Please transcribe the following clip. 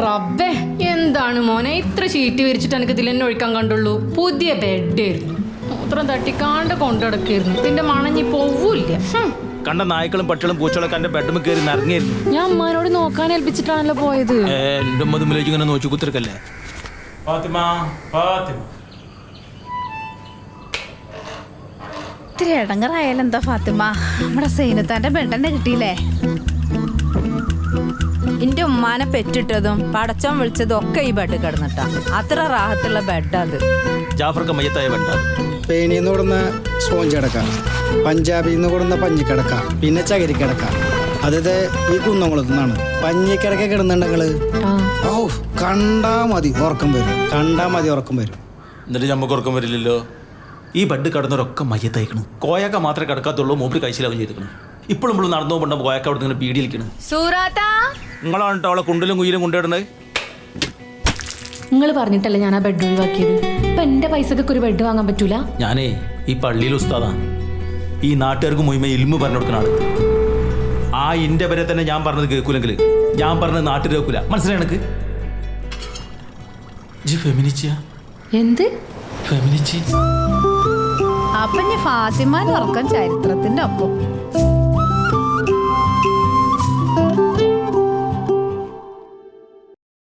റബ്ബേ എന്താണ് മോനെ ഇത്ര ഷീറ്റ് വിരിച്ചിട്ട് എനിക്ക് ഇതിൽ തന്നെ ഒഴിക്കാൻ കണ്ടുള്ളൂ. പുതിയ ബെഡായിരുന്നു, മൂത്രം തട്ടിക്കാണ്ട് കൊണ്ടടക്കായിരുന്നു. ഇതിന്റെ മണഞ്ഞി പോവൂല്ല. കണ്ട നായ്ക്കളും പട്ടികളും പൂച്ചകളൊക്കെ എന്റെ ബെഡ്റൂമിൽ കയറി നിറങ്ങിയിരുന്നു. ഞാൻ അമ്മാനോട് നോക്കാൻ ഏൽപ്പിച്ചിട്ടാണല്ലോ പോയത്. എന്റെ ഉമ്മ മുമ്പിലേക്ക് ഇങ്ങനെ നോക്കി കുത്തിരക്കല്ലേ. ഇത്തിരി ഇടങ്ങറായാലും എന്താ ഫാത്തിമ, നമ്മുടെ സൈനത്താന്റെ ബെഡന്നെ കിട്ടിയില്ലേ. എന്റെ ഉമ്മാനെ പെറ്റിട്ടതും പടച്ചോൻ വിളിച്ചതും ഒക്കെ ഈ ബെഡ് കിടന്നിട്ടാ. അത്ര റാഹത്തുള്ള ബെഡ് അത്. ജാഫർക്ക് മയ്യത്തായ ബെഡാ. സ്പെയിനിന്ന് കൊടുന്ന സ്പോഞ്ച് കിടക്ക, പഞ്ചാബിൽ നിന്ന് കൊടുന്ന പഞ്ഞിക്കിടക്ക, പിന്നെ ചകിരിക്കിടക്ക. അതായത് ഈ കുന്നംകുളത്തു നിന്നാണ് പഞ്ഞിക്കിടക്ക കിടന്നുണ്ടെങ്കില് ഓ കണ്ടാ മതി ഉറക്കം വരും, കണ്ടാ മതി ഉറക്കം വരും. എന്നിട്ട് ഞമ്മക്ക് ഉറക്കം വരില്ലല്ലോ. ഈ ബെഡ് കിടന്നവരൊക്കെ മയ്യത്തയക്കണം. കോയക്ക മാത്രമേ കിടക്കാത്തുള്ളൂ. മൂപ്പര് കഴിച്ചിലാവും ചെയ്തിരിക്കണം. ഇപ്പോഴും നമ്മൾ നടന്നു പോകുമ്പോൾ കോയക്ക അവിടെ നിന്ന് പീടിയിരിക്കണം. നിങ്ങളാണ് കേട്ടോ അവളെ കുണ്ടിലും കുയിലും കൊണ്ടുവിടണത്. നിങ്ങൾ പറഞ്ഞിട്ടല്ലേ ഞാൻ ആ ബെഡ് ഒഴിവാക്കിയത്. ഇപ്പൊ എന്റെ പൈസക്ക് ഒരു ബെഡ് വാങ്ങാൻ പറ്റൂല. ഞാനേ ഈ പള്ളിയിൽ ഉസ്താദാ. ഈ നാട്ടുകാർക്ക് മുഴുവൻ ഇൽമു പറഞ്ഞു കൊടുക്കുന്ന ആള്. ആ ഇന്റെ വരെ തന്നെ ഞാൻ പറഞ്ഞത് കേൾക്കൂലെങ്കിൽ ഞാൻ പറഞ്ഞത് നാട്ടിൽ കേൾക്കൂല. മനസ്സിലായി എനിക്ക്. എന്ത് അപ്പൊ ഞാൻ ഫാത്തിമാൻ ഉറക്കം ചരിത്രത്തിന്റെ ഒപ്പം.